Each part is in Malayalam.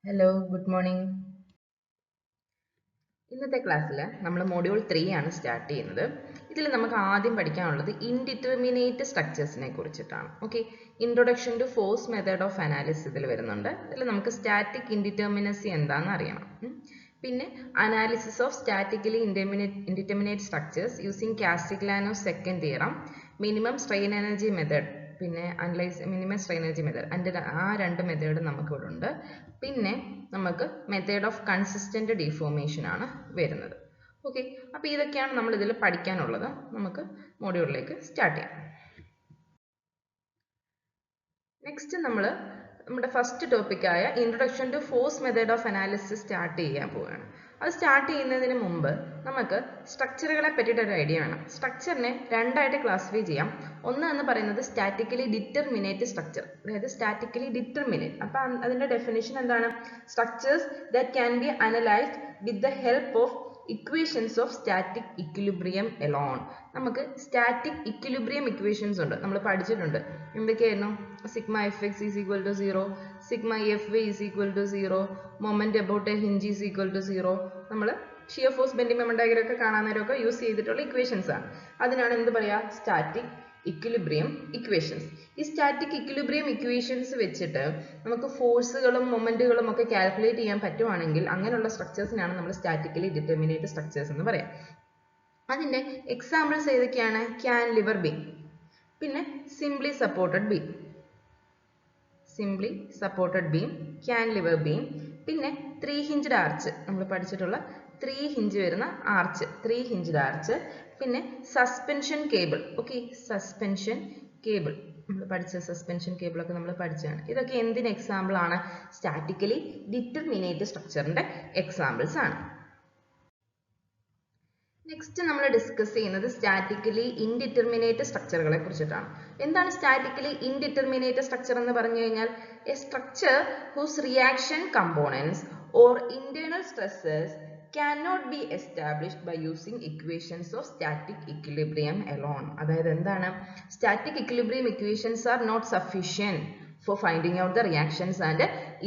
Hello, good morning. ഇന്നത്തെ ക്ലാസ്സിൽ നമ്മൾ മൊഡ്യൂൾ 3 ആണ് സ്റ്റാർട്ട് ചെയ്യുന്നത്. ഇതിൽ നമുക്ക് ആദ്യം പഠിക്കാനുള്ളത് ഇൻഡിറ്റർമിനേറ്റ് സ്ട്രക്ചേഴ്സിനെ കുറിച്ചിട്ടാണ്. Okay, introduction to force method of analysis ഇതിൽ വരുന്നുണ്ട്. ഇതിൽ നമുക്ക് സ്റ്റാറ്റിക് ഇൻഡിറ്റർമിനസി എന്താണെന്ന് അറിയണം. പിന്നെ analysis of statically indeterminate structures using Castigliano's second theorem, minimum strain energy method, പിന്നെ മിനിമം സ്ട്രെയിൻ എനർജി മെത്തേഡ്, ആ രണ്ട് മെത്തേഡ് നമുക്ക് ഇവിടെ ഉണ്ട്. പിന്നെ നമുക്ക് മെത്തേഡ് ഓഫ് കൺസിസ്റ്റന്റ് ഡിഫോർമേഷൻ ആണ് വരുന്നത്. ഓക്കെ, അപ്പോൾ ഇതൊക്കെയാണ് നമ്മൾ ഇതിൽ പഠിക്കാനുള്ളത്. നമുക്ക് മോഡ്യൂളിലേക്ക് സ്റ്റാർട്ട് ചെയ്യാം. നെക്സ്റ്റ് നമ്മൾ നമ്മുടെ ഫസ്റ്റ് ടോപ്പിക്കായ introduction to force method of analysis start ചെയ്യാൻ പോവുകയാണ്. അത് സ്റ്റാർട്ട് ചെയ്യുന്നതിന് മുമ്പ് നമുക്ക് സ്ട്രക്ചറുകളെ പറ്റിയിട്ട് ഒരു ഐഡിയ വേണം. സ്ട്രക്ചറിനെ രണ്ടായിട്ട് ക്ലാസിഫൈ ചെയ്യാം. ഒന്ന് എന്ന് പറയുന്നത് സ്റ്റാറ്റിക്കലി ഡിറ്റർമിനേറ്റ് സ്ട്രക്ചർ, അതായത് സ്റ്റാറ്റിക്കലി ഡിറ്റർമിനേറ്റ്. അപ്പം അതിൻ്റെ ഡെഫിനേഷൻ എന്താണ്? Structures that can be analysed with the help of equations of static equilibrium alone. നമുക്ക് സ്റ്റാറ്റിക് ഇക്വിലിബ്രിയം ഇക്വേഷൻസ് ഉണ്ട്, നമ്മൾ പഠിച്ചിട്ടുണ്ട്. എന്തൊക്കെയായിരുന്നു? Sigma F X is equal to 0, sigma F Y is equal to 0, moment about a hinge is equal to 0. നമ്മൾ shear force bending moment diagram ഒക്കെ കാണാൻ നേരമൊക്കെ യൂസ് ചെയ്തിട്ടുള്ള ഇക്വേഷൻസ് ആണ്. അതിനാണ് എന്ത് പറയുക? Static equilibrium equations. ഈ സ്റ്റാറ്റിക് ഇക്വിലിബ്രിയം ഇക്വേഷൻസ് വെച്ചിട്ട് നമുക്ക് ഫോഴ്സുകളും മൊമെന്റുകളും ഒക്കെ കാൽക്കുലേറ്റ് ചെയ്യാൻ പറ്റുവാണെങ്കിൽ അങ്ങനെയുള്ള സ്ട്രക്ചേഴ്സിനാണ് നമ്മൾ സ്റ്റാറ്റിക്കലി ഡിറ്റർമിനേറ്റ് സ്ട്രക്ചേഴ്സ് എന്ന് പറയാം. അതിന്റെ എക്സാമ്പിൾസ് ഏതൊക്കെയാണ്? ക്യാൻലിവർ ബീം, പിന്നെ സിംപ്ലി സപ്പോർട്ടഡ് ബീം, ക്യാൻലിവർ ബീം, പിന്നെ 3 ഹിഞ്ച്ഡ് ആർച്ച്, നമ്മൾ പഠിച്ചിട്ടുള്ള 3 ഹിഞ്ച് വരുന്ന ആർച്ച്, 3 ഹിഞ്ച്ഡ് ആർച്ച്, പിന്നെ suspension cable. Okay, suspension cable നമ്മൾ പഠിച്ച സസ്പെൻഷൻ കേബിൾ ഒക്കെ നമ്മൾ പഠിച്ചതാണ്. ഇതൊക്കെ എന്തിന് എക്സാമ്പിൾ ആണ്? സ്റ്റാറ്റിക്കലി ഡിറ്റർമിനേറ്റ് സ്ട്രക്ചറിന്റെ എക്സാമ്പിൾസ് ആണ്. നെക്സ്റ്റ് നമ്മൾ ഡിസ്കസ് ചെയ്യുന്നത് സ്റ്റാറ്റിക്കലി ഇൻഡിറ്റർമിനേറ്റ് സ്ട്രക്ചറുകളെ കുറിച്ചിട്ടാണ്. എന്താണ് സ്റ്റാറ്റിക്കലി ഇൻഡിറ്റർമിനേറ്റ് സ്ട്രക്ചർ എന്ന് പറഞ്ഞു കഴിഞ്ഞാൽ? A structure whose reaction components or internal stresses cannot be established by using equations of static equilibrium alone. അതായത് എന്താണ്? Static equilibrium equations are not sufficient for finding out the reactions and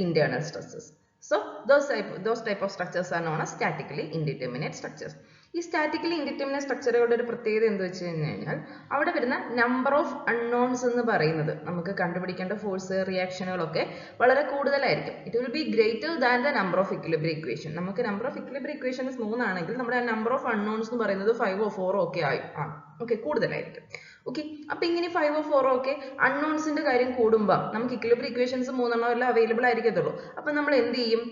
internal stresses. So those type of structures are known as statically indeterminate structures. ഈ സ്റ്റാറ്റിക്കലി ഇൻഡിറ്റർമിനേറ്റ് സ്ട്രക്ചറുകളുടെ ഒരു പ്രത്യേകത എന്ത് വെച്ച് കഴിഞ്ഞാൽ അവിടെ വരുന്ന നമ്പർ ഓഫ് അൺനോൺസ് എന്ന് പറയുന്നത്, നമുക്ക് കണ്ടുപിടിക്കേണ്ട ഫോഴ്സ് റിയാക്ഷനുകളൊക്കെ വളരെ കൂടുതലായിരിക്കും. It will be greater than the number of equilibrium equation. നമുക്ക് നമ്പർ ഓഫ് ഇക്വിലിബ്രിയം ഇക്വേഷൻസ് 3 ആണെങ്കിൽ നമ്മുടെ നമ്പർ ഓഫ് അൺനോൺസ് എന്ന് പറയുന്നത് 5 or 4 ഒക്കെ ആണ്. ഓക്കെ, കൂടുതലായിരിക്കും. ഓക്കെ, അപ്പൊ ഇങ്ങനെ 5 or 4 ഒക്കെ അൺനോൺസിന്റെ കാര്യം കൂടുമ്പോൾ നമുക്ക് ഇക്വിലിബ്രിയം ഇക്വേഷൻസ് 3 എല്ലാം അവൈലബിൾ ആയിരിക്കത്തുള്ളൂ. അപ്പൊ നമ്മൾ എന്ത് ചെയ്യും?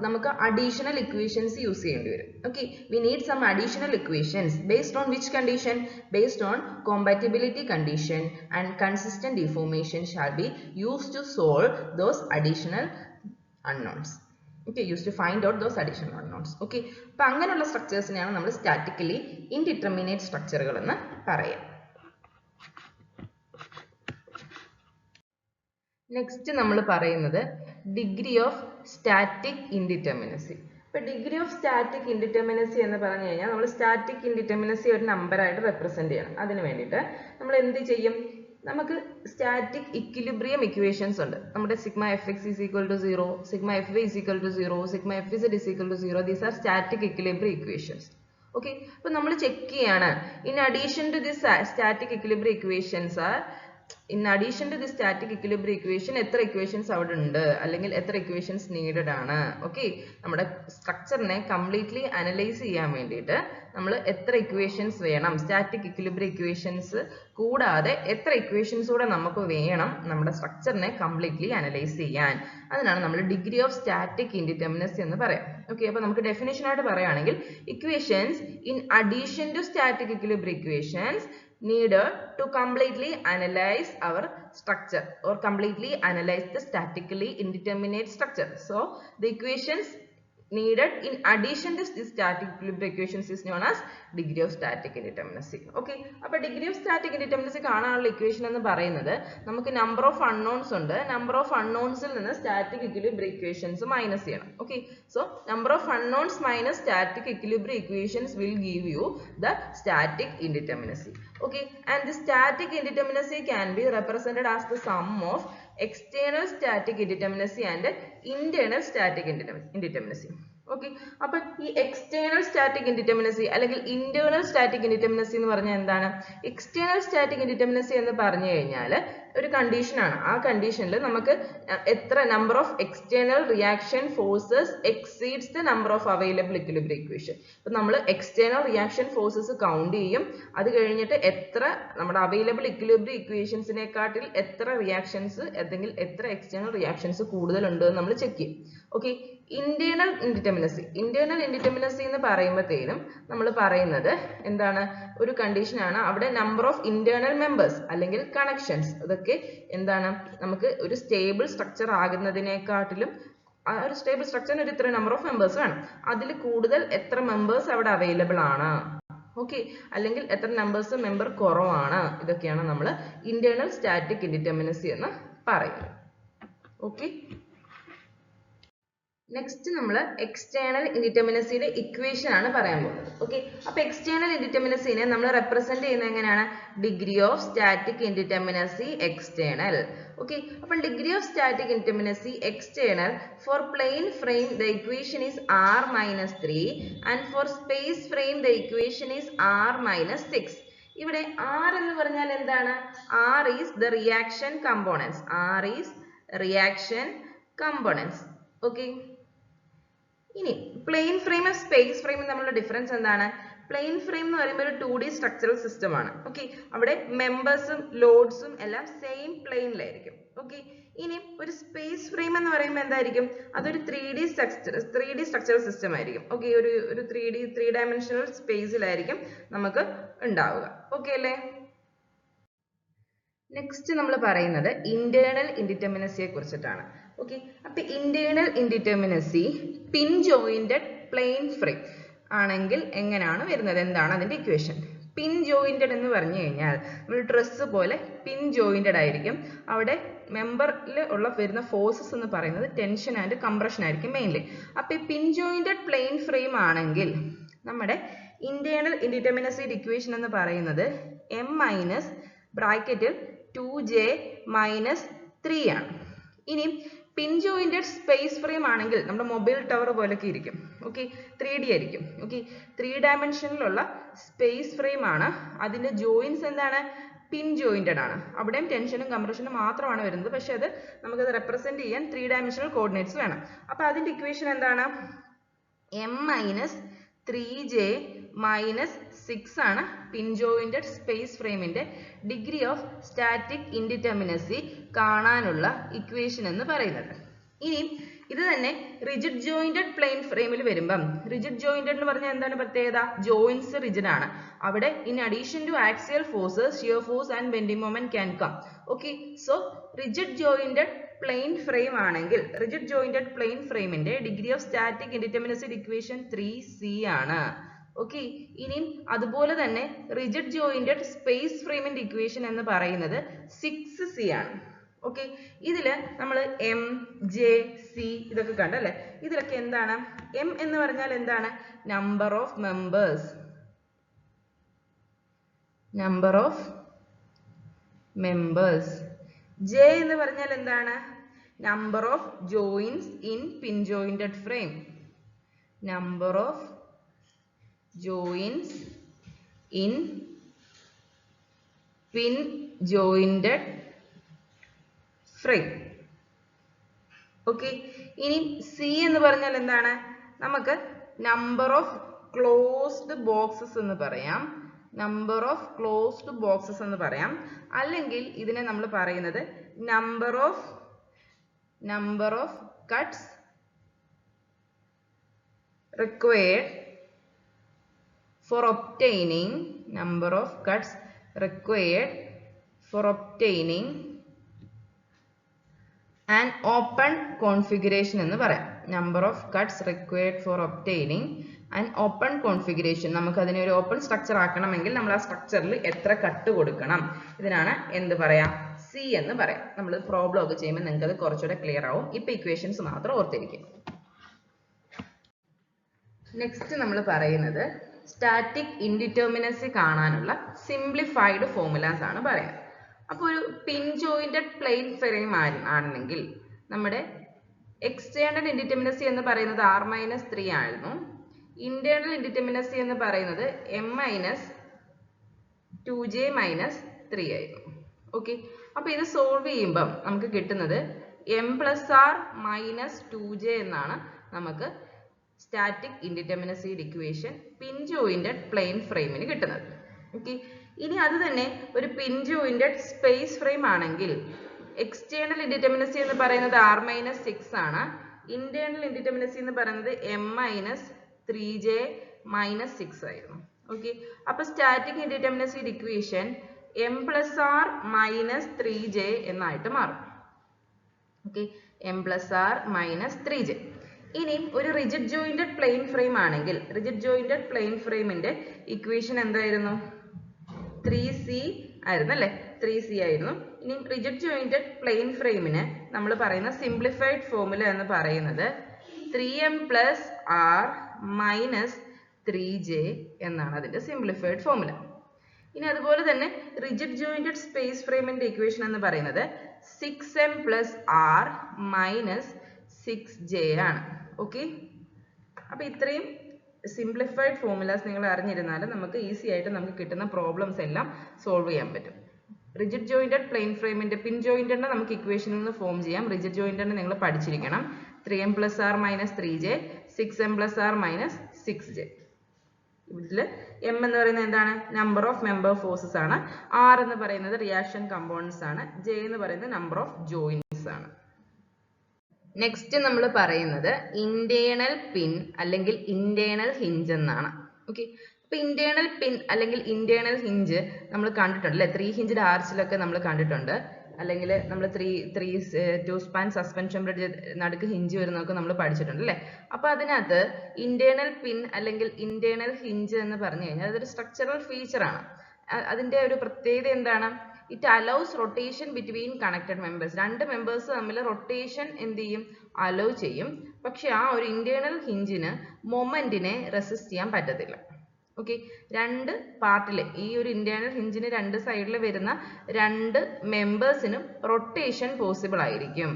നമുക്ക് അഡീഷണൽ ഇക്വേഷൻസ് യൂസ് ചെയ്യേണ്ടി വരും. Okay, we need some additional equations based on which condition? Based on compatibility condition and consistent deformation shall be used to solve those additional unknowns. Okay, used to find out those additional unknowns. Okay, അപ്പോൾ അങ്ങനെയുള്ള സ്ട്രക്ചേഴ്സിനെയാണ് നമ്മൾ സ്റ്റാറ്റിക്കലി ഇൻഡിറ്റർമിനേറ്റ് സ്ട്രക്ചറുകൾ എന്ന് പറയാം. നെക്സ്റ്റ് നമ്മൾ പറയുന്നത് ഡിഗ്രി ഓഫ് സ്റ്റാറ്റിക് ഇൻഡിറ്റർമിനസി. ഇപ്പൊ ഡിഗ്രി ഓഫ് സ്റ്റാറ്റിക് ഇൻഡിറ്റർമിനസി എന്ന് പറഞ്ഞു കഴിഞ്ഞാൽ നമ്മൾ സ്റ്റാറ്റിക് ഇൻഡിറ്റർമിനസി ഒരു നമ്പറായിട്ട് റെപ്രസെന്റ് ചെയ്യണം. അതിന് വേണ്ടിയിട്ട് നമ്മൾ എന്ത് ചെയ്യും? നമുക്ക് സ്റ്റാറ്റിക് ഇക്വിലിബ്രിയം ഇക്വേഷൻസ് ഉണ്ട്. നമ്മുടെ sigma F X is equal to 0, sigma F Y is equal to 0, sigma F Z is equal to 0. These are static equilibrium equations. Okay, അപ്പൊ നമ്മൾ ചെക്ക് ചെയ്യാണ് in addition to this static equilibrium equations are static equilibrium equation എത്ര ഇക്വേഷൻസ് അവിടെ ഉണ്ട്, അല്ലെങ്കിൽ എത്ര ഇക്വേഷൻസ് നീഡഡ് ആണ്. ഓക്കെ, നമ്മുടെ സ്ട്രക്ചറിനെ കംപ്ലീറ്റ്ലി അനലൈസ് ചെയ്യാൻ വേണ്ടിയിട്ട് നമ്മൾ എത്ര ഇക്വേഷൻസ് വേണം, സ്റ്റാറ്റിക് ഇക്വിലിബ്രിയം ഇക്വേഷൻസ് കൂടാതെ എത്ര ഇക്വേഷൻസ് കൂടെ നമുക്ക് വേണം നമ്മുടെ സ്ട്രക്ചറിനെ കംപ്ലീറ്റ്ലി അനലൈസ് ചെയ്യാൻ. അതിനാണ് നമ്മൾ ഡിഗ്രി ഓഫ് സ്റ്റാറ്റിക് ഇൻഡിറ്റർമിനസി എന്ന് പറയാം. ഓക്കെ, അപ്പോൾ നമുക്ക് ഡെഫിനേഷൻ ആയിട്ട് പറയുകയാണെങ്കിൽ equations in addition to static equilibrium equations needed to completely analyze our structure or completely analyze the statically indeterminate structure. So the equations needed in addition to this static equilibrium equations is known as degree of static indeterminacy. Okay, അപ്പോൾ degree of static indeterminacy കാണാനുള്ള ഇക്വേഷൻ എന്ന് പറയുന്നത് നമുക്ക് നമ്പർ ഓഫ് അൺനോൺസ് ഉണ്ട്. നമ്പർ ഓഫ് അൺനോൺസിൽ നിന്ന് സ്റ്റാറ്റിക് ഇക്വിലിബ്രിയം ഇക്വേഷൻസ് മൈനസ് ചെയ്യണം. Okay, so number of unknowns minus static equilibrium equations will give you the static indeterminacy. Okay, and the static indeterminacy can be represented as the sum of external static indeterminacy and internal static indeterminacy. Okay, അപ്പൊ ഈ എക്സ്റ്റേണൽ സ്റ്റാറ്റിക് ഇൻഡിറ്റർമിനസി അല്ലെങ്കിൽ ഇന്റേണൽ സ്റ്റാറ്റിക് ഇൻഡിറ്റർമിനസി എന്ന് പറഞ്ഞാൽ എന്താണ്? എക്സ്റ്റേണൽ സ്റ്റാറ്റിക് ഇൻഡിറ്റർമിനസി എന്ന് പറഞ്ഞു കഴിഞ്ഞാൽ ഒരു കണ്ടീഷൻ ആണ്. ആ കണ്ടീഷനിൽ നമുക്ക് എത്ര number of external reaction forces exceeds the number of available equilibrium equation. അപ്പൊ നമ്മൾ എക്സ്റ്റേണൽ റിയാക്ഷൻ ഫോഴ്സസ് കൗണ്ട് ചെയ്യും. അത് കഴിഞ്ഞിട്ട് എത്ര നമ്മുടെ അവൈലബിൾ ഇക്വിലിബ്രിയം ഇക്വേഷൻസിനെക്കാട്ടിൽ എത്ര റിയാക്ഷൻസ് അല്ലെങ്കിൽ എത്ര എക്സ്റ്റേണൽ റിയാക്ഷൻസ് കൂടുതലുണ്ട് എന്ന് നമ്മൾ ചെക്ക് ചെയ്യും. ഓക്കെ, ഇന്റേണൽ ഇൻഡിറ്റർമിനസി എന്ന് പറയുമ്പോഴത്തേനും നമ്മൾ പറയുന്നത് എന്താണ്? ഒരു കണ്ടീഷൻ ആണ്. അവിടെ നമ്പർ ഓഫ് ഇന്റേണൽ മെമ്പേഴ്സ് അല്ലെങ്കിൽ കണക്ഷൻസ് അതൊക്കെ എന്താണ്? നമുക്ക് ഒരു സ്റ്റേബിൾ സ്ട്രക്ചർ ആകുന്നതിനെക്കാട്ടിലും ആ ഒരു സ്റ്റേബിൾ സ്ട്രക്ചറിന് ഒരു ഇത്ര നമ്പർ ഓഫ് മെമ്പേഴ്സ് വേണം. അതിൽ കൂടുതൽ എത്ര മെമ്പേഴ്സ് അവിടെ അവൈലബിൾ ആണ്, ഓക്കെ, അല്ലെങ്കിൽ എത്ര മെമ്പർ കുറവാണ്. ഇതൊക്കെയാണ് നമ്മൾ ഇന്റേണൽ സ്റ്റാറ്റിക് ഇൻഡിറ്റർമിനസി എന്ന് പറയുന്നത്. ഓക്കെ, നെക്സ്റ്റ് നമ്മൾ എക്സ്റ്റേണൽ ഇൻഡിറ്റർമിനസിയുടെ ഇക്വേഷൻ ആണ് പറയാൻ പോകുന്നത്. ഓക്കെ, അപ്പൊ എക്സ്റ്റേണൽ ഇൻഡിറ്റർമിനസിനെ നമ്മൾ റെപ്രസെന്റ് ചെയ്യുന്നത് എങ്ങനെയാണ്? Degree of static indeterminacy external. Okay, അപ്പോൾ degree of static indeterminacy external for plane frame the equation is r-3 and for space frame the equation is r-6. ഇവിടെ r എന്ന് പറഞ്ഞാൽ എന്താണ്? r is the reaction components. r is reaction components. Okay, ഇനി പ്ലെയിൻ ഫ്രെയിം സ്പേസ് ഫ്രെയിം തമ്മിലുള്ള ഡിഫറൻസ് എന്താണ്? പ്ലെയിൻ ഫ്രെയിം എന്ന് പറയുമ്പോൾ ഒരു 2D സ്ട്രക്ചറൽ സിസ്റ്റം ആണ്. ഓക്കെ, അവിടെ മെമ്പേഴ്സും ലോഡ്സും എല്ലാം സെയിം പ്ലെയിനിലായിരിക്കും. ഓക്കെ, ഇനി ഒരു സ്പേസ് ഫ്രെയിം എന്ന് പറയുമ്പോൾ എന്തായിരിക്കും? അതൊരു 3D സ്ട്രക്ചറൽ സിസ്റ്റം ആയിരിക്കും. ഓക്കെ, ഒരു 3 ഡയമെൻഷണൽ സ്പേസിലായിരിക്കും നമുക്ക് ഉണ്ടാവുക. ഓക്കെ അല്ലേ? നെക്സ്റ്റ് നമ്മൾ പറയുന്നത് ഇന്റേണൽ ഇൻഡിറ്റർമിനസിയെ കുറിച്ചിട്ടാണ്. ഓക്കെ, അപ്പൊ ഇന്റേണൽ ഇൻഡിറ്റർമിനസി പിൻ ജോയിന്റഡ് പ്ലെയിൻ ഫ്രെയിം ആണെങ്കിൽ എങ്ങനെയാണ് വരുന്നത്? എന്താണ് അതിന്റെ ഇക്വേഷൻ? പിൻ ജോയിന്റഡ് എന്ന് പറഞ്ഞു കഴിഞ്ഞാൽ ഒരു ഡ്രസ്സ് പോലെ പിൻ ജോയിന്റഡ് ആയിരിക്കും. അവിടെ മെമ്പറിൽ ഉള്ള വരുന്ന ഫോഴ്സസ് എന്ന് പറയുന്നത് ടെൻഷൻ ആൻഡ് കംപ്രഷൻ ആയിരിക്കും മെയിൻലി. അപ്പൊ ഈ പിൻ ജോയിന്റഡ് പ്ലെയിൻ ഫ്രെയിം ആണെങ്കിൽ നമ്മുടെ ഇന്റേണൽ ഇൻഡിറ്റർമിനസിയുടെ ഇക്വേഷൻ എന്ന് പറയുന്നത് m മൈനസ് ബ്രാക്കറ്റിൽ 2j മൈനസ് 3 ആണ്. ഇനി പിൻ ജോയിന്റഡ് സ്പേസ് ഫ്രെയിം ആണെങ്കിൽ നമ്മുടെ മൊബൈൽ ടവർ പോലൊക്കെ ഇരിക്കും. ഓക്കെ, 3D ആയിരിക്കും. ഓക്കെ, 3 ഡയമെൻഷനിലുള്ള സ്പേസ് ഫ്രെയിം ആണ്. അതിന്റെ ജോയിൻസ് എന്താണ്? പിൻ ജോയിന്റഡ് ആണ്. അവിടെയും ടെൻഷനും കംപ്രഷനും മാത്രമാണ് വരുന്നത്. പക്ഷെ അത് നമുക്കത് റെപ്രസെന്റ് ചെയ്യാൻ 3 ഡയമെൻഷണൽ കോർഡിനേറ്റ്സ് വേണം. അപ്പൊ അതിന്റെ ഇക്വേഷൻ എന്താണ്? m മൈനസ് 3j മൈനസ് 6 ആണ് പിൻ ജോയിന്റഡ് സ്പേസ് ഫ്രെയിമിന്റെ ഡിഗ്രി ഓഫ് സ്റ്റാറ്റിക് ഇൻഡിറ്റർമിനസി കാണാനുള്ള ഇക്വേഷൻ എന്ന് പറയുന്നത്. ഇനി ഇത് തന്നെ റിജിഡ് ജോയിന്റഡ് പ്ലെയിൻ ഫ്രെയിമിൽ വരുമ്പം റിജിഡ് ജോയിന്റഡ് എന്ന് പറഞ്ഞാൽ എന്താണ് പ്രത്യേകത? ജോയിന്റ്സ് റിജിഡ് ആണ്. അവിടെ in addition to axial forces shear force and bending moment can come. Okay, so rigid jointed plane frame ആണെങ്കിൽ റിജിഡ് ജോയിന്റഡ് പ്ലെയിൻ ഫ്രെയിമിന്റെ degree of static indeterminacy equation 3c ആണ്. ഓക്കെ, ഇനി അതുപോലെ തന്നെ റിജിഡ് ജോയിന്റഡ് സ്പേസ് ഫ്രെയിമിന്റെ ഇക്വേഷൻ എന്ന് പറയുന്നത് 6c ആണ്. ഓക്കെ, ഇതില് നമ്മൾ m, j, c ഇതൊക്കെ കണ്ടല്ലേ? ഇതിലൊക്കെ എന്താണ്? m എന്ന് പറഞ്ഞാൽ എന്താണ്? Number of members. j എന്ന് പറഞ്ഞാൽ എന്താണ്? Number of joints in pin jointed frame. Number of joins in pin jointed frame. Okay, ഇനി c എന്ന് പറഞ്ഞാൽ എന്താണ്? നമുക്ക് നമ്പർ ഓഫ് ക്ലോസ്ഡ് ബോക്സസ് എന്ന് പറയാം. അല്ലെങ്കിൽ ഇതിനെ നമ്മൾ പറയുന്നത് number of cuts required for obtaining an open configuration എന്ന് പറയാം. number of cuts required for obtaining an open configuration. നമുക്ക് അതിനെ ഒരു ഓപ്പൺ സ്ട്രക്ചർ ആക്കണമെങ്കിൽ നമ്മൾ ആ സ്ട്രക്ചറിൽ എത്ര കട്ട് കൊടുക്കണം? ഇതിനാണ് എന്ത് പറയാം? C എന്ന് പറയാം. നമ്മൾ പ്രോബ്ലം ഒക്കെ ചെയ്യുമ്പോൾ നിങ്ങൾക്ക് അത് കുറച്ചുകൂടെ ക്ലിയർ ആവും. ഇപ്പൊ ഇക്വേഷൻസ് മാത്രം ഓർത്തിരിക്കും. നെക്സ്റ്റ് നമ്മൾ പറയുന്നത് സ്റ്റാറ്റിക് ഇൻഡിറ്റർമിനസി കാണാനുള്ള സിംപ്ലിഫൈഡ് ഫോർമുലാസ് ആണ് പറയാം. അപ്പോൾ ഒരു പിൻ ജോയിന്റഡ് പ്ലെയിൻ ഫ്രെയിം ആണെങ്കിൽ നമ്മുടെ എക്സ്റ്റേണൽ ഇൻഡിറ്റർമിനസി എന്ന് പറയുന്നത് r-3 ആയിരുന്നു. ഇന്റേണൽ ഇൻഡിറ്റർമിനസി എന്ന് പറയുന്നത് m-2j-3 ആയിരുന്നു. ഓക്കെ, അപ്പൊ ഇത് സോൾവ് ചെയ്യുമ്പം നമുക്ക് കിട്ടുന്നത് m+r-2j എന്നാണ് നമുക്ക് സ്റ്റാറ്റിക് ഇൻഡിറ്റർമിനസിയുടെ ഇക്വേഷൻ പിൻ ജോയിന്റഡ് പ്ലെയിൻ ഫ്രെയിമിന് കിട്ടുന്നത്. ഓക്കെ, ഇനി അത് തന്നെ ഒരു പിൻ ജോയിന്റഡ് സ്പേസ് ഫ്രെയിം ആണെങ്കിൽ എക്സ്റ്റേണൽ ഇൻഡിറ്റർമിനസി എന്ന് പറയുന്നത് r-6 ആണ്. ഇന്റേണൽ ഇൻഡിറ്റർമിനസി എന്ന് പറയുന്നത് m-3j-6 ആയിരുന്നു. ഓക്കെ, അപ്പൊ സ്റ്റാറ്റിക് ഇൻഡിറ്റർമിനസിയുടെ ഇക്വേഷൻ m+r-3j എന്നായിട്ട് മാറും. Okay, m+r-3j. ഇനി ഒരു റിജിഡ് ജോയിന്റഡ് പ്ലെയിൻ ഫ്രെയിം ആണെങ്കിൽ റിജിഡ് ജോയിന്റഡ് പ്ലെയിൻ ഫ്രെയിമിന്റെ ഇക്വേഷൻ എന്തായിരുന്നു? 3c ആയിരുന്നു അല്ലേ? 3c ആയിരുന്നു. ഇനി റിജിഡ് ജോയിന്റഡ് പ്ലെയിൻ ഫ്രെയിമിന് നമ്മൾ പറയുന്ന സിംപ്ലിഫൈഡ് ഫോർമുല എന്ന് പറയുന്നത് 3m+r-3j എന്നാണ് അതിന്റെ സിംപ്ലിഫൈഡ് ഫോർമുല. ഇനി അതുപോലെ തന്നെ റിജിഡ് ജോയിന്റഡ് സ്പേസ് ഫ്രെയിമിന്റെ ഇക്വേഷൻ എന്ന് പറയുന്നത് 6m+r-6j ആണ്. ഓക്കെ, അപ്പൊ ഇത്രയും സിംപ്ലിഫൈഡ് ഫോർമുലാസ് നിങ്ങൾ അറിഞ്ഞിരുന്നാൽ നമുക്ക് ഈസി ആയിട്ട് നമുക്ക് കിട്ടുന്ന പ്രോബ്ലംസ് എല്ലാം സോൾവ് ചെയ്യാൻ പറ്റും. റിജിഡ് ജോയിന്റഡ് പ്ലെയിൻ ഫ്രെയിമിന്റെ പിൻ ജോയിന്റിനെ നമുക്ക് ഇക്വേഷനിൽ നിന്ന് ഫോം ചെയ്യാം. റിജിഡ് ജോയിന്റിനെ നിങ്ങൾ പഠിച്ചിരിക്കണം. 3m+r-3j, 6m+r-6j. ഇതിൽ m എന്ന് പറയുന്നത് എന്താണ്? നമ്പർ ഓഫ് മെമ്പർ ഫോഴ്സസ് ആണ്. r എന്ന് പറയുന്നത് റിയാക്ഷൻ കമ്പോണൻസ് ആണ്. j എന്ന് പറയുന്നത് നമ്പർ ഓഫ് ജോയിന്റ്സ് ആണ്. നെക്സ്റ്റ് നമ്മൾ പറയുന്നത് ഇന്റേണൽ പിൻ അല്ലെങ്കിൽ ഇന്റേണൽ ഹിഞ്ച് എന്നാണ്. ഓക്കെ, അപ്പൊ ഇന്റേണൽ പിൻ അല്ലെങ്കിൽ ഇന്റേണൽ ഹിഞ്ച് നമ്മൾ കണ്ടിട്ടുണ്ട് അല്ലെ? 3 ഹിഞ്ച്ഡ് ആർച്ചിലൊക്കെ നമ്മൾ കണ്ടിട്ടുണ്ട്. അല്ലെങ്കിൽ നമ്മൾ 2 സ്പാൻ സസ്പെൻഷൻ ബ്രിഡ്ജ് നടുക്ക് ഹിഞ്ച് വരുന്നതൊക്കെ നമ്മൾ പഠിച്ചിട്ടുണ്ട് അല്ലേ? അപ്പൊ അതിനകത്ത് ഇന്റേണൽ പിൻ അല്ലെങ്കിൽ ഇന്റേണൽ ഹിഞ്ച് എന്ന് പറഞ്ഞു കഴിഞ്ഞാൽ അതൊരു സ്ട്രക്ചറൽ ഫീച്ചർ ആണ്. അതിന്റെ ഒരു പ്രത്യേകത എന്താണ്? It allows rotation between connected members. രണ്ട് മെമ്പേഴ്സ് തമ്മിൽ റൊട്ടേഷൻ എന്ത് ചെയ്യും? അലോ ചെയ്യും. പക്ഷെ ആ ഒരു ഇന്റേണൽ ഹിഞ്ചിന് മൊമെന്റിനെ റെസിസ്റ്റ് ചെയ്യാൻ പറ്റത്തില്ല. ഓക്കെ, രണ്ട് പാർട്ടിൽ ഈ ഒരു ഇന്റേണൽ ഹിഞ്ചിന് രണ്ട് സൈഡിൽ വരുന്ന രണ്ട് മെമ്പേഴ്സിനും റൊട്ടേഷൻ പോസിബിൾ ആയിരിക്കും.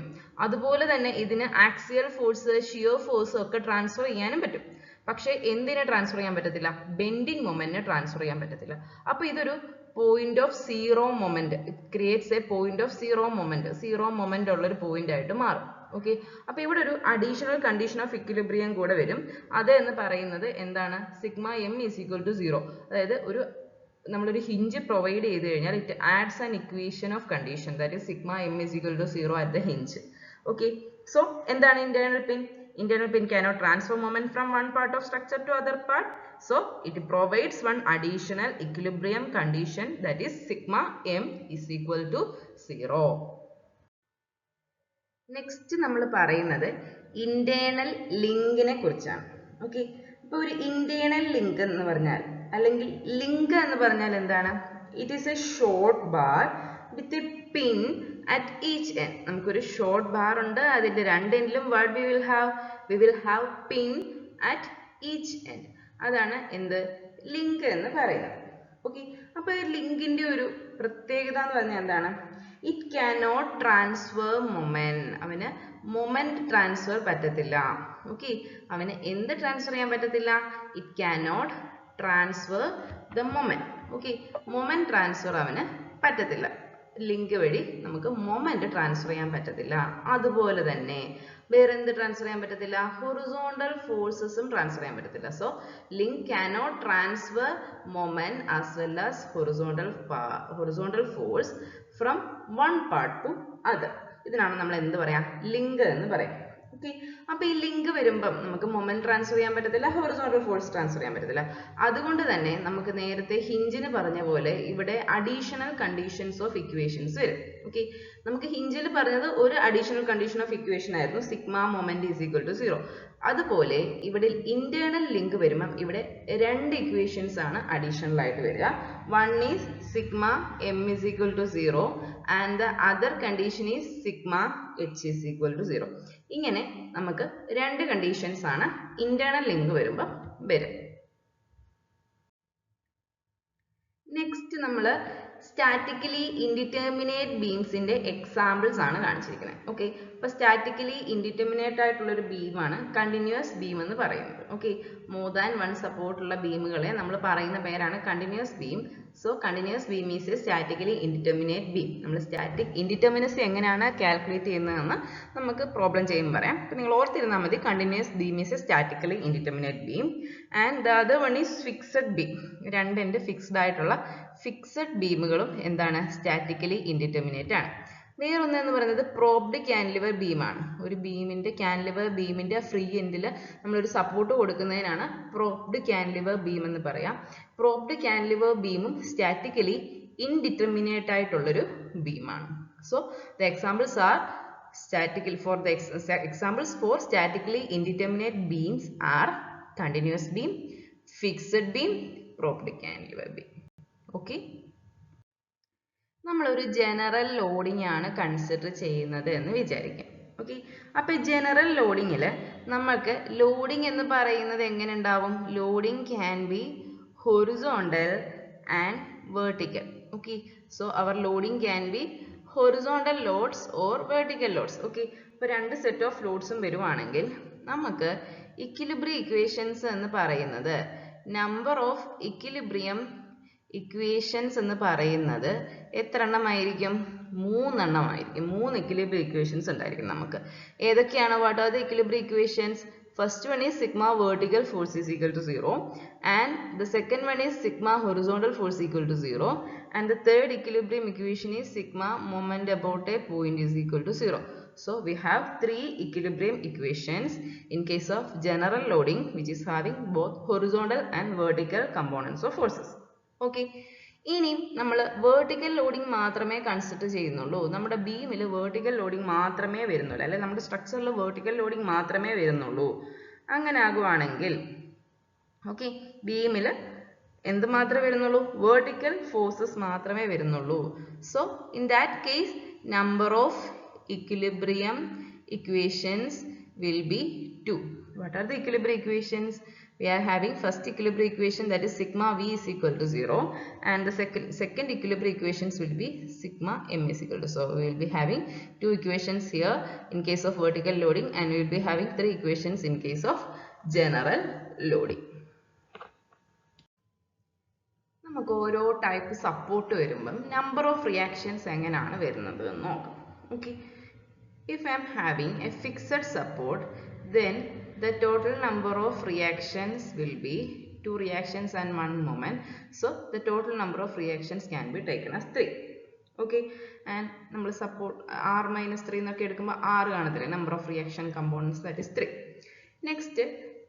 അതുപോലെ തന്നെ ഇതിന് ആക്സിയൽ ഫോഴ്സ്, ഷിയർ ഫോഴ്സ് ഒക്കെ ട്രാൻസ്ഫർ ചെയ്യാനും പറ്റും. പക്ഷെ എന്തിനെ ട്രാൻസ്ഫർ ചെയ്യാൻ പറ്റത്തില്ല? ബെൻഡിങ് മൊമെന്റിനെ ട്രാൻസ്ഫർ ചെയ്യാൻ പറ്റത്തില്ല. അപ്പൊ ഇതൊരു point of zero moment, it creates A point of zero moment, zero moment ഉള്ള ഒരു പോയിന്റ് ആയിട്ട് മാറും. ഓക്കെ, അപ്പൊ ഇവിടെ ഒരു അഡീഷണൽ കണ്ടീഷൻ ഓഫ് ഇക്വിലിബ്രിയം കൂടെ വരും. അത് എന്ന് പറയുന്നത് എന്താണ്? Sigma m = 0. അതായത് നമ്മളൊരു ഹിഞ്ച് പ്രൊവൈഡ് ചെയ്ത് കഴിഞ്ഞാൽ it ads an equation of condition, that is sigma m = 0 at the hinge. Okay, so എന്താണ് internal pin? Internal pin cannot transfer moment from one part of structure to other part. So it provides one additional equilibrium condition, that is sigma m = 0. Next നമ്മൾ പറയുന്നത് ഇന്റേണൽ ലിങ്കിനെ കുറിച്ചാണ്. ഓക്കെ, അപ്പോൾ ഒരു ഇന്റേണൽ ലിങ്ക് എന്ന് പറഞ്ഞാൽ അല്ലെങ്കിൽ ലിങ്ക് എന്ന് പറഞ്ഞാൽ എന്താണ്? It is A short bar with a pin at each end. നമുക്കൊരു ഷോർട്ട് ബാർ ഉണ്ട്, അതിന്റെ രണ്ട് എൻഡിലും what we will have pin at each end. അതാണ് എന്ത്? ലിങ്ക് എന്ന് പറയുന്നത്. ഓക്കെ, അപ്പോൾ ഈ ലിങ്കിന്റെ ഒരു പ്രത്യേകത എന്ന് പറഞ്ഞാൽ എന്താണ്? It cannot transfer moment. അവന് മൊമെന്റ് ട്രാൻസ്ഫർ പറ്റത്തില്ല. ഓക്കെ, അവന് എന്ത് ട്രാൻസ്ഫർ ചെയ്യാൻ പറ്റത്തില്ല? It cannot transfer the moment. Okay, moment transfer അവന് പറ്റത്തില്ല. ലിങ്ക് വഴി നമുക്ക് മൊമെന്റ് ട്രാൻസ്ഫർ ചെയ്യാൻ പറ്റത്തില്ല. അതുപോലെ തന്നെ വേറെ എന്ത് ട്രാൻസ്ഫർ ചെയ്യാൻ പറ്റത്തില്ല? ഹൊറിസോണ്ടൽ ഫോഴ്സസും ട്രാൻസ്ഫർ ചെയ്യാൻ പറ്റത്തില്ല. So link cannot transfer moment as well as horizontal force from one part to other. ഇതിനാണ് നമ്മൾ എന്ത് പറയാ? ലിങ്ക് എന്ന് പറയാം. ഓക്കെ, അപ്പൊ ഈ ലിങ്ക് വരുമ്പം നമുക്ക് മൊമെന്റ് ട്രാൻസ്ഫർ ചെയ്യാൻ പറ്റത്തില്ല, ഹൊറിസോണ്ടൽ ഫോഴ്സ് ട്രാൻസ്ഫർ ചെയ്യാൻ പറ്റത്തില്ല. അതുകൊണ്ട് തന്നെ നമുക്ക് നേരത്തെ ഹിഞ്ചിന് പറഞ്ഞ പോലെ ഇവിടെ അഡീഷണൽ കണ്ടീഷൻസ് ഓഫ് ഇക്വേഷൻസ് വരും. ഓക്കെ, നമുക്ക് ഹിഞ്ചിൽ പറഞ്ഞത് ഒരു അഡീഷണൽ കണ്ടീഷൻ ഓഫ് ഇക്വേഷൻ ആയിരുന്നു, സിഗ്മ മൊമെന്റ് = 0. അതുപോലെ ഇവിടെ ഇന്റേണൽ ലിങ്ക് വരുമ്പം ഇവിടെ രണ്ട് ഇക്വേഷൻസ് ആണ് അഡീഷണൽ ആയിട്ട് വരിക. One is sigma m = 0 and the other condition is sigma h = 0. ഇങ്ങനെ നമുക്ക് രണ്ട് കണ്ടീഷൻസ് ആണ് ഇന്റേണൽ ലിങ്ക് വരുമ്പോൾ വരും. നെക്സ്റ്റ് നമ്മൾ സ്റ്റാറ്റിക്കലി ഇൻഡിറ്റർമിനേറ്റ് ബീംസിന്റെ എക്സാമ്പിൾസ് ആണ് കാണിച്ചിരിക്കുന്നത്. ഓക്കെ, അപ്പോൾ സ്റ്റാറ്റിക്കലി ഇൻഡിറ്റർമിനേറ്റ് ആയിട്ടുള്ള ഒരു ബീമാണ് കണ്ടിന്യൂസ് ബീം എന്ന് പറയുന്നത്. ഓക്കെ, മോർ ദാൻ വൺ സപ്പോർട്ടുള്ള ബീമുകളെ നമ്മൾ പറയുന്ന പേരാണ് continuous beam. So continuous beam is A statically indeterminate beam. നമ്മൾ സ്റ്റാറ്റിക് ഇൻഡിറ്റർമിനസി എങ്ങനെയാണ് കാൽക്കുലേറ്റ് ചെയ്യുന്നതെന്ന് നമുക്ക് പ്രോബ്ലം ചെയ്യുമ്പോൾ പറയാം. അപ്പോൾ നിങ്ങൾ ഓർത്തിരുന്നാൽ മതി, continuous beam is A statically indeterminate beam and the other one is fixed beam. രണ്ടിൻ്റെ ഫിക്സ്ഡ് ആയിട്ടുള്ള ഫിക്സഡ് ബീമുകളും എന്താണ്, സ്റ്റാറ്റിക്കലി ഇൻഡിറ്റർമിനേറ്റ് ആണ്. വേറൊന്നെന്ന് പറയുന്നത് പ്രോബ്ഡ് കാൻലിവർ ബീമാണ്. ഒരു ബീമിന്റെ കാൻലിവർ ബീമിന്റെ ഫ്രീ എൻഡിൽ നമ്മളൊരു സപ്പോർട്ട് കൊടുക്കുന്നതിനാണ് പ്രോബ്ഡ് കാൻലിവർ ബീം എന്ന് പറയാം. പ്രോബ്ഡ് കാൻലിവർ ബീമും സ്റ്റാറ്റിക്കലി ഇൻഡിറ്റർമിനേറ്റ് ആയിട്ടുള്ളൊരു ബീമാണ്. So the examples are examples for statically indeterminate beams are continuous beam, fixed beam, probed cantilever beam. Okay, നമ്മളൊരു ജനറൽ ലോഡിംഗ് ആണ് കൺസിഡർ ചെയ്യുന്നത് എന്ന് വിചാരിക്കാം. ഓക്കെ, അപ്പോൾ ജനറൽ ലോഡിങ്ങിൽ നമുക്ക് ലോഡിംഗ് എന്ന് പറയുന്നത് എങ്ങനെ ഉണ്ടാവും? Loading can be horizontal and vertical. Okay, so our loading can be horizontal loads or vertical loads. Okay, ഇപ്പോൾ രണ്ട് സെറ്റ് ഓഫ് ലോഡ്സും വരുവാണെങ്കിൽ നമുക്ക് ഇക്വിലിബ്രിയം ഇക്വേഷൻസ് എന്ന് പറയുന്നത്, നമ്പർ ഓഫ് ഇക്വിലിബ്രിയം ഇക്വേഷൻസ് എന്ന് പറയുന്നത് എത്ര എണ്ണമായിരിക്കും? 3 എണ്ണമായിരിക്കും. 3 ഇക്വിലിബ്രിയം ഇക്വേഷൻസ് ഉണ്ടായിരിക്കും നമുക്ക്. ഏതൊക്കെയാണ്? What are the equilibrium equations? First one is sigma vertical force is equal to 0 and the second one is sigma horizontal force equal to 0 and the third equilibrium equation is sigma moment about a point is equal to 0. So we have 3 equilibrium equations in case of general loading which is having both horizontal and vertical components of forces. Okay, ഇനി നമ്മൾ വേർട്ടിക്കൽ ലോഡിംഗ് മാത്രമേ കൺസിഡർ ചെയ്യുന്നുള്ളൂ, നമ്മുടെ ബീമിൽ വേർട്ടിക്കൽ ലോഡിംഗ് മാത്രമേ വരുന്നുള്ളൂ, അല്ലെ നമ്മുടെ സ്ട്രക്ചറിൽ വേർട്ടിക്കൽ ലോഡിംഗ് മാത്രമേ വരുന്നുള്ളൂ. അങ്ങനെ ആകുവാണെങ്കിൽ ഓക്കെ, ബീമിൽ എന്ത് മാത്രമേ വരുന്നുള്ളൂ? വേർട്ടിക്കൽ ഫോഴ്സസ് മാത്രമേ വരുന്നുള്ളൂ. So in that case number of equilibrium equations will be 2. What are the equilibrium equations? We are having first equilibrium equation, that is sigma v is equal to 0 and the second equilibrium equations will be sigma m is equal to. So we will be having 2 equations here in case of vertical loading and we will be having 3 equations in case of general loading. നമുക്ക് ഓരോ ടൈപ്പ് സപ്പോർട്ട് വരുമ്പം നമ്പർ ഓഫ് റിയാക്ഷൻസ് എങ്ങനെയാണ് വരുന്നത് എന്ന് നോക്കാം. Okay, if I am having a fixed support, then the total number of reactions will be 2 reactions and 1 moment. So the total number of reactions can be taken as 3. Okay, and നമ്മൾ support r minus 3 എന്നൊക്കെ എടുക്കുമ്പോൾ r കാണത്തില്ലേ, number of reaction components, that is 3. Next,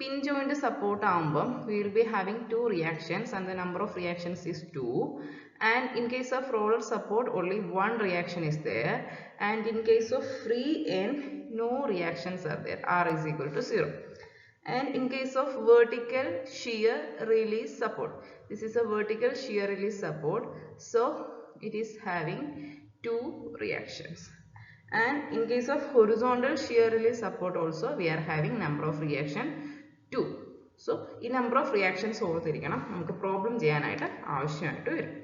pin joint support ആവുമ്പോൾ we will be having 2 reactions and the number of reactions is 2. And in case of roller support only 1 reaction is there and in case of free end no reactions are there, r is equal to 0. And in case of vertical shear release support, this is a vertical shear release support, so it is having 2 reactions. And in case of horizontal shear release support also we are having number of reaction 2. So ഈ number of reactions ഓർത്തിരിക്കണം, നമുക്ക് പ്രോബ്ലം ചെയ്യാനായിട്ട് ആവശ്യമായിട്ട് വരും.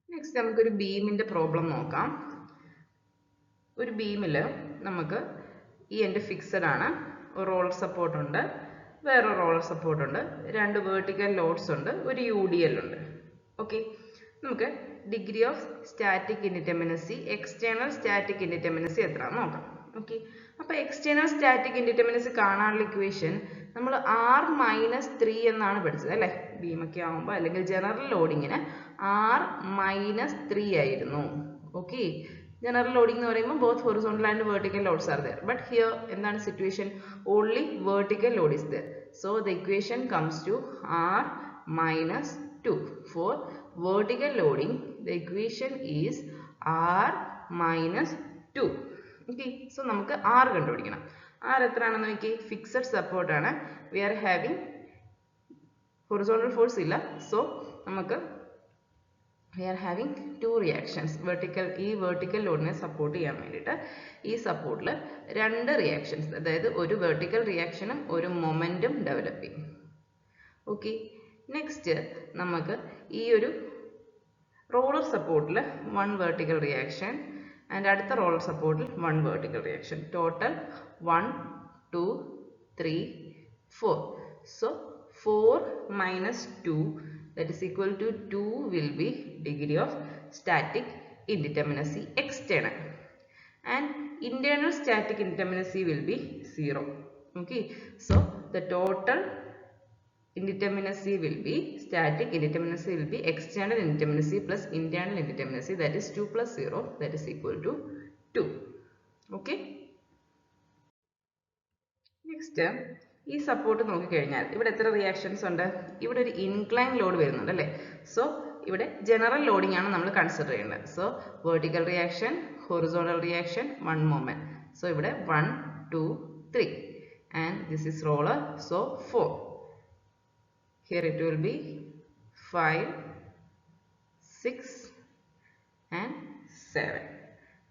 നെക്സ്റ്റ് നമുക്കൊരു ബീമിൻ്റെ പ്രോബ്ലം നോക്കാം. ഒരു ബീമിൽ നമുക്ക് ഈ എൻഡ് ഫിക്സഡ് ആണ്, ഒരു റോളർ സപ്പോർട്ട് ഉണ്ട്, വേറൊരു റോളർ സപ്പോർട്ട് ഉണ്ട്, 2 വേർട്ടിക്കൽ ലോഡ്സ് ഉണ്ട്, ഒരു UDL ഉണ്ട്. ഓക്കെ, നമുക്ക് degree of static indeterminacy, external static indeterminacy എത്രയാണെന്ന് നോക്കാം. ഓക്കെ, അപ്പോൾ എക്സ്റ്റേണൽ സ്റ്റാറ്റിക് ഇൻഡിറ്റർമിനസി കാണാനുള്ള ഇക്വേഷൻ നമ്മൾ r - 3 എന്നാണ് പഠിച്ചത് അല്ലേ, ബീമൊക്കെ ആകുമ്പോൾ, അല്ലെങ്കിൽ ജനറൽ ലോഡിങ്ങിന് r - 3 ആയിരുന്നു. ഓക്കെ, general loading എന്ന് പറയുമ്പോൾ both horizontal and vertical loads are there, but here എന്താണ് situation? Only vertical load is there. So the equation comes to r - 2. For vertical loading the equation is r - 2. Okay, so നമുക്ക് r കണ്ടുപിടിക്കണം. r എത്രയാണെന്ന് നോക്കി, ഫിക്സഡ് സപ്പോർട്ട് ആണ്, we are having horizontal force ഇല്ല, so നമുക്ക് we are having 2 reactions. ഈ vertical ലോഡിനെ സപ്പോർട്ട് ചെയ്യാൻ വേണ്ടിയിട്ട് ഈ സപ്പോർട്ടിൽ 2 റിയാക്ഷൻസ്, അതായത് ഒരു വെർട്ടിക്കൽ റിയാക്ഷനും ഒരു മൊമെൻറ്റും ഡെവലപ്പ് ചെയ്യും. ഓക്കെ, നെക്സ്റ്റ് നമുക്ക് ഈ ഒരു roller support 1 vertical reaction and അടുത്ത roller support 1 vertical reaction. Total 1, 2, 3, 4. So 4 minus 2, that is equal to 2, will be degree of static indeterminacy external, and internal static indeterminacy will be 0. Okay, so the total indeterminacy will be, static indeterminacy will be external indeterminacy plus internal indeterminacy, that is 2 plus 0, that is equal to 2. Okay. Next, ഈ സപ്പോർട്ട് നോക്കിക്കഴിഞ്ഞാൽ ഇവിടെ എത്ര റിയാക്ഷൻസ് ഉണ്ട്? ഇവിടെ ഒരു ഇൻക്ലൈൻ ലോഡ് വരുന്നുണ്ട് അല്ലേ? സോ ഇവിടെ ജനറൽ ലോഡിംഗ് ആണ് നമ്മൾ കൺസിഡർ ചെയ്യേണ്ടത്. So vertical reaction, horizontal reaction, one moment. So ഇവിടെ 1, 2, 3 and this is roller, so 4. Here it will be 5, 6 and 7.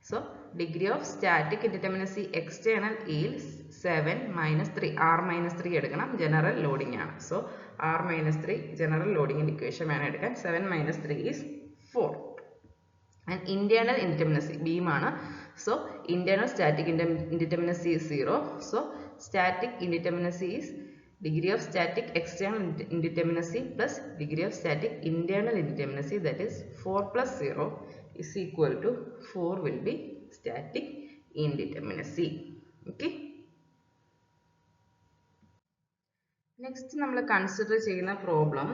So degree of static indeterminacy external is 7 minus 3. R minus 3 എടുക്കണം, general loading ആണ്. So R minus 3 general loading equation വേണം എടുക്കാൻ. 7 minus 3 is 4. And internal indeterminacy beam ആണ്. So internal static indeterminacy is 0. So static indeterminacy is degree of static external indeterminacy plus degree of static internal indeterminacy, that is 4 plus 0 is equal to 4 will be static indeterminacy. Okay. Next നമ്മൾ കൺസിഡർ ചെയ്യുന്ന problem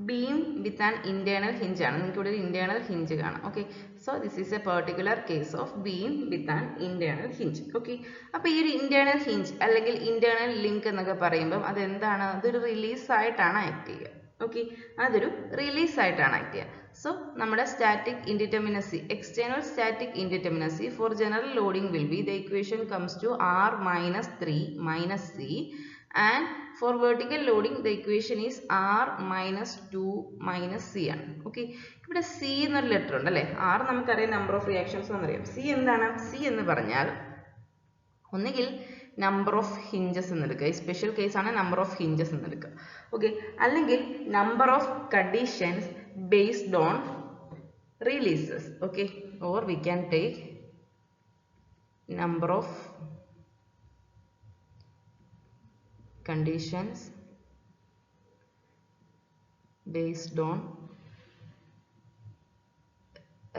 beam with an internal hinge ആണ്. നിങ്ങൾക്ക് ഇവിടെ ഒരു ഇന്റേണൽ ഹിഞ്ച് കാണാം. Okay, so this is A particular case of beam with an internal hinge. Okay, അപ്പോൾ ഈ ഒരു ഇന്റേണൽ ഹിഞ്ച് അല്ലെങ്കിൽ ഇന്റേണൽ ലിങ്ക് എന്നൊക്കെ പറയുമ്പോൾ അതെന്താണ്? അതൊരു റിലീസ് ആയിട്ടാണ് ആക്ട് ചെയ്യുക. ഓക്കെ, അതൊരു റിലീസ് ആയിട്ടാണ് ആക്ട് ചെയ്യുക. സോ നമ്മുടെ static indeterminacy, external static indeterminacy for general loading will be, the equation comes to R minus 3 minus C, and for vertical loading the equation is R minus 2 minus C ആണ്. ഓക്കെ, ഇവിടെ C എന്നൊരു ലെറ്റർ ഉണ്ട് അല്ലേ? R നമുക്കറിയാം നമ്പർ ഓഫ് റിയാക്ഷൻസ് എന്നറിയാം. C എന്താണ്? C എന്ന് പറഞ്ഞാൽ ഒന്നുകിൽ നമ്പർ ഓഫ് ഹിഞ്ചസ് എന്നെടുക്കുക, സ്പെഷ്യൽ കേസ് ആണ് നമ്പർ ഓഫ് ഹിഞ്ചസ് എന്നെടുക്കുക. ഓക്കെ, അല്ലെങ്കിൽ number of conditions based on releases. Okay, or we can take number of conditions based on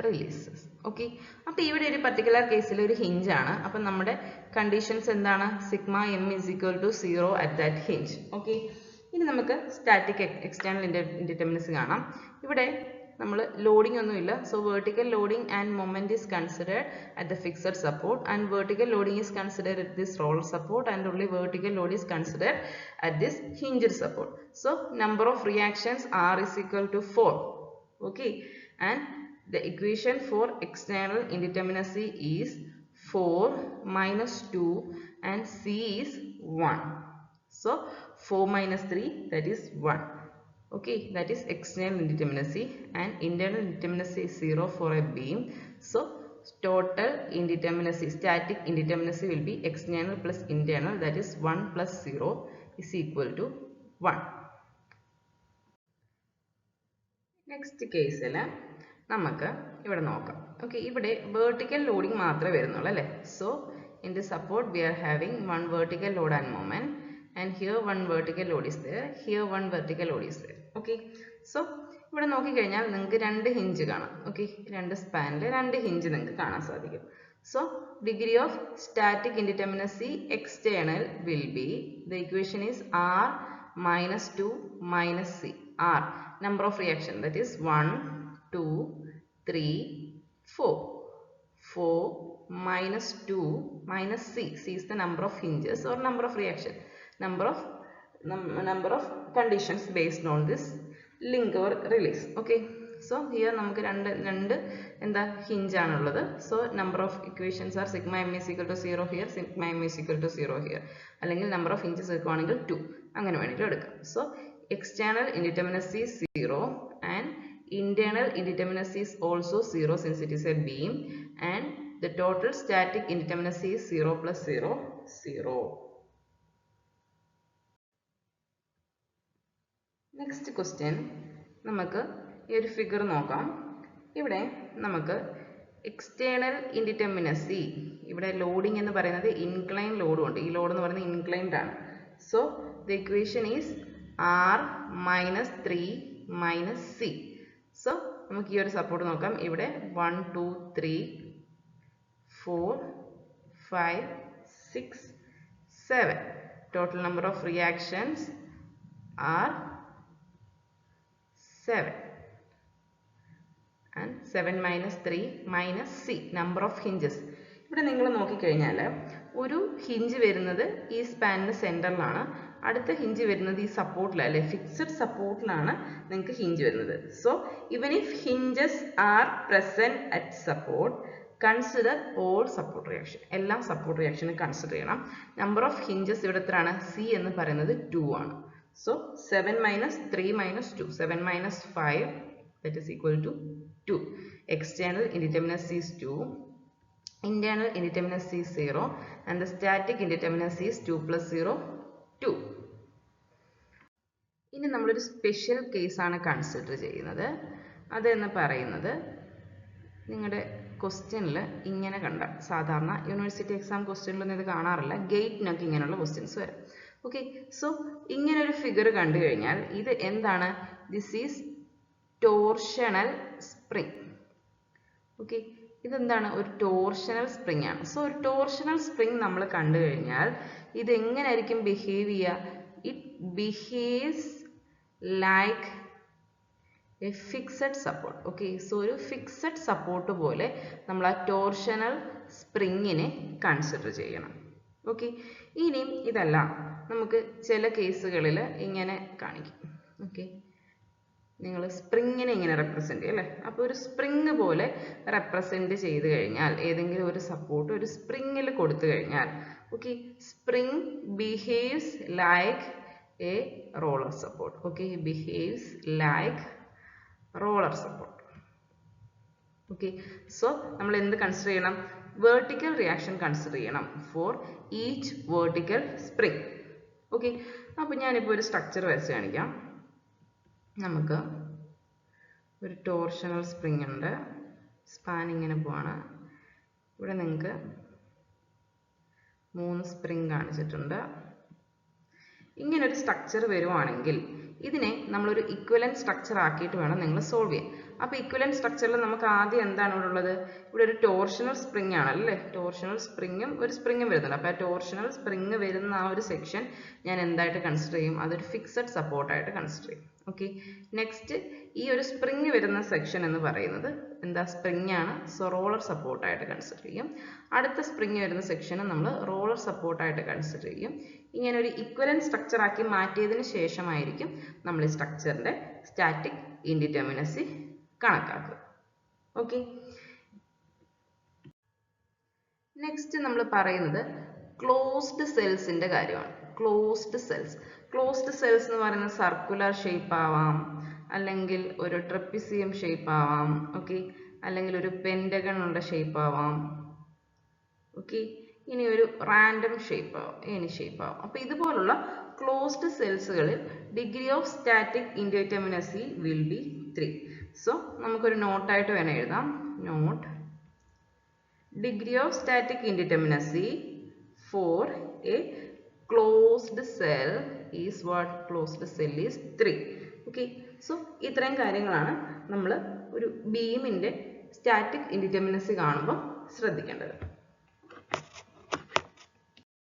releases. Okay, അപ്പോൾ ഇവിടെ ഒരു പർട്ടിക്കുലർ കേസിൽ ഒരു ഹിഞ്ച് ആണ്. അപ്പം നമ്മുടെ കണ്ടീഷൻസ് എന്താണ്? Sigma M is equal to 0 at that hinge. Okay, ഇനി നമുക്ക് സ്റ്റാറ്റിക് എക്സ്റ്റേണൽ ഇൻഡിറ്റർമിനസി കാണാം. ഇവിടെ നമ്മൾ ലോഡിംഗ് ഒന്നുമില്ല. So vertical loading and moment is considered at the fixed support, and vertical loading is considered at this roller support, and only vertical Lord is considered at this hinged support. So number of reactions R is equal to 4. Okay, and the equation for external indeterminacy is 4 minus 2 and C is 1. So 4 minus 3, that is 1. Okay, that is external indeterminacy, and internal indeterminacy is 0 for a beam. So total indeterminacy, static indeterminacy will be external plus internal, that is 1 plus 0 is equal to 1. Next കേസിൽ നമുക്ക് ഇവിടെ നോക്കാം. ഓക്കെ, ഇവിടെ വെർട്ടിക്കൽ ലോഡിംഗ് മാത്രമേ വരുന്നുള്ളൂ അല്ലേ? So in the support we are having 1 vertical load and moment, and here 1 vertical load is there, here 1 vertical load is there. Okay, so ഇവിടെ നോക്കിക്കഴിഞ്ഞാൽ നിങ്ങൾക്ക് 2 ഹിഞ്ച് കാണാം. ഓക്കെ, 2 സ്പാനിൽ 2 ഹിഞ്ച് നിങ്ങൾക്ക് കാണാൻ സാധിക്കും. So degree of static indeterminacy external will be, the equation is R minus 2 minus C. R number of reaction, that is 1, 2, 3, 4. 4 minus 2 minus C. C is the number of hinges or number of reaction, number of conditions based on this link or release. Okay, so here നമുക്ക് രണ്ട് എന്താ ഹിഞ്ച് ആണുള്ളത്. So number of equations are sigma M is equal to 0 here, sigma M is equal to 0 here, അല്ലെങ്കിൽ നമ്പർ ഓഫ് ഹിഞ്ചസ് എടുക്കുകയാണെങ്കിൽ 2, അങ്ങനെ വേണമെങ്കിലും എടുക്കാം. So external indeterminacy is 0 and internal indeterminacy is also 0 since it is a beam, and the total static indeterminacy is 0 plus 0, 0. Next question, നമുക്ക് ഈ ഒരു ഫിഗർ നോക്കാം. ഇവിടെ നമുക്ക് എക്സ്റ്റേണൽ ഇൻഡിറ്റർമിനസി, ഇവിടെ ലോഡിംഗ് എന്ന് പറയുന്നത് ഇൻക്ലൈൻ ലോഡും ഉണ്ട്. ഈ ലോഡ് എന്ന് പറയുന്നത് ഇൻക്ലൈൻഡ് ആണ്. So the equation is r minus 3 minus C. So നമുക്ക് ഈ ഒരു സപ്പോർട്ട് നോക്കാം. ഇവിടെ 1 2 3 4 5 6 7. Total number of reactions are 7. And 7 minus 3 minus c, number of hinges. ഇവിടെ നിങ്ങൾ നോക്കിക്കഴിഞ്ഞാൽ ഒരു ഹിഞ്ച് വരുന്നത് ഈ സ്പാനിന് സെൻറ്ററിലാണ്, അടുത്ത ഹിഞ്ച് വരുന്നത് ഈ സപ്പോർട്ടിലാണ് അല്ലേ, ഫിക്സഡ് സപ്പോർട്ടിലാണ് നിങ്ങൾക്ക് ഹിഞ്ച് വരുന്നത്. So even if hinges are present at support consider all support reaction. എല്ലാം സപ്പോർട്ട് റിയാക്ഷന് കൺസിഡർ ചെയ്യണം. നമ്പർ ഓഫ് ഹിഞ്ചസ് ഇവിടെ എത്രയാണ്, സി എന്ന് പറയുന്നത് 2 ആണ്. So 7 minus 3 minus 2, 7 minus 5, that is equal to 2. External indeterminacy is 2, internal indeterminacy is 0, and the static indeterminacy is 2 plus 0, 2. ഇനി നമ്മളൊരു സ്പെഷ്യൽ കേസാണ് കൺസിഡർ ചെയ്യുന്നത്. അതെന്ന് പറയുന്നത് നിങ്ങളുടെ ക്വസ്റ്റ്യനിൽ ഇങ്ങനെ കണ്ട, സാധാരണ യൂണിവേഴ്സിറ്റി എക്സാം ക്വസ്റ്റ്യനിലൊന്നും ഇത് കാണാറില്ല, ഗേറ്റിനൊക്കെ ഇങ്ങനെയുള്ള ക്വസ്റ്റ്യൻസ് വരും. ഓക്കെ, സോ ഇങ്ങനെ ഒരു ഫിഗർ കണ്ടു കഴിഞ്ഞാൽ ഇത് എന്താണ്, this is torsional spring. Okay, ഇതെന്താണ്, ഒരു ടോർഷണൽ സ്പ്രിംഗ് ആണ്. സോ ഒരു ടോർഷണൽ സ്പ്രിംഗ് നമ്മൾ കണ്ടു കഴിഞ്ഞാൽ ഇത് എങ്ങനെയായിരിക്കും ബിഹേവ് ചെയ്യുക, it behaves like A fixed support. Okay, so ഒരു ഫിക്സഡ് സപ്പോർട്ട് പോലെ നമ്മൾ ആ ടോർഷണൽ സ്പ്രിങ്ങിനെ കൺസിഡർ ചെയ്യണം. ഓക്കെ, ഇനിയും ഇതല്ല, നമുക്ക് ചില കേസുകളിൽ ഇങ്ങനെ കാണിക്കും. ഓക്കെ, നിങ്ങൾ സ്പ്രിങ്ങിനെ ഇങ്ങനെ റെപ്രസെൻറ്റ് ചെയ്യും അല്ലേ. അപ്പോൾ ഒരു സ്പ്രിങ് പോലെ റെപ്രസെൻറ്റ് ചെയ്ത് കഴിഞ്ഞാൽ, ഏതെങ്കിലും ഒരു സപ്പോർട്ട് ഒരു സ്പ്രിങ്ങിൽ കൊടുത്തു കഴിഞ്ഞാൽ, okay, spring behaves like A roller support. Okay, behaves like roller support. Okay, so നമ്മൾ എന്ത് കൺസിഡർ ചെയ്യണം, വെർട്ടിക്കൽ റിയാക്ഷൻ കൺസിഡർ ചെയ്യണം for each vertical spring. Okay, അപ്പോൾ ഞാനിപ്പോൾ ഒരു സ്ട്രക്ചർ വരച്ച് കാണിക്കാം. നമുക്ക് ഒരു ടോർഷണൽ സ്പ്രിംഗ് ഉണ്ട്, സ്പാൻ ഇങ്ങനെ പോവാണ്. ഇവിടെ നിങ്ങൾക്ക് 3 സ്പ്രിംഗ് കാണിച്ചിട്ടുണ്ട്. ഇങ്ങനൊരു സ്ട്രക്ചർ വരുവാണെങ്കിൽ ഇതിനെ നമ്മളൊരു ഇക്വലന്റ് സ്ട്രക്ചർ ആക്കിയിട്ട് വേണം നിങ്ങൾ സോൾവ് ചെയ്യാൻ. അപ്പോൾ ഇക്വലന്റ് സ്ട്രക്ചറിൽ നമുക്ക് ആദ്യം എന്താണ് ഇവിടെ ഉള്ളത്, ഇവിടെ ഒരു ടോർഷണൽ സ്പ്രിംഗ് ആണല്ലേ, ടോർഷണൽ സ്പ്രിങ്ങും ഒരു സ്പ്രിങ്ങും വരുന്നുണ്ട്. അപ്പോൾ ആ ടോർഷണൽ സ്പ്രിങ് വരുന്ന ആ ഒരു സെക്ഷൻ ഞാൻ എന്തായിട്ട് കൺസിഡർ ചെയ്യും, അതൊരു ഫിക്സഡ് സപ്പോർട്ടായിട്ട് കൺസിഡർ ചെയ്യും. ഓക്കെ, നെക്സ്റ്റ് ഈ ഒരു സ്പ്രിങ് വരുന്ന സെക്ഷൻ എന്ന് പറയുന്നത് എന്താ, സ്പ്രിങ് ആണ്. സോ റോളർ സപ്പോർട്ടായിട്ട് കൺസിഡർ ചെയ്യും. അടുത്ത സ്പ്രിങ് വരുന്ന സെക്ഷന് നമ്മൾ റോളർ സപ്പോർട്ടായിട്ട് കൺസിഡർ ചെയ്യും. ഇങ്ങനെ ഒരു ഇക്വലന്റ് സ്ട്രക്ചർ ആക്കി മാറ്റിയതിന് ശേഷമായിരിക്കും നമ്മൾ ഈ സ്ട്രക്ചറിന്റെ സ്റ്റാറ്റിക് ഇൻഡിറ്റർമിനസി കണക്കാക്കുക. ഓക്കെ, നെക്സ്റ്റ് നമ്മൾ പറയുന്നത് ക്ലോസ്ഡ് സെൽസിന്റെ കാര്യമാണ്. ക്ലോസ്ഡ് സെൽസ് എന്ന് പറയുന്നത് സർക്കുലർ ഷേപ്പ് ആവാം, അല്ലെങ്കിൽ ഒരു ട്രപ്പിസിയം ഷേപ്പ് ആവാം, ഓക്കെ, അല്ലെങ്കിൽ ഒരു പെന്റഗൺ ഉള്ള ഷേപ്പ് ആവാം. ഓക്കെ, ഇനി ഒരു റാൻഡം ഷേപ്പ് ആവാം, എനി ഷേപ്പ് ആവാം. അപ്പോൾ ഇതുപോലുള്ള ക്ലോസ്ഡ് സെൽസുകളിൽ degree of static indeterminacy will be 3. So നമുക്കൊരു നോട്ടായിട്ട് വേണം എഴുതാം. Note, degree of static indeterminacy for a closed cell is what, closed cell is 3. Okay, so ഇത്രയും കാര്യങ്ങളാണ് നമ്മൾ ഒരു ബീമിൻ്റെ സ്റ്റാറ്റിക് ഇൻഡിറ്റർമിനസി കാണുമ്പോൾ ശ്രദ്ധിക്കേണ്ടത്.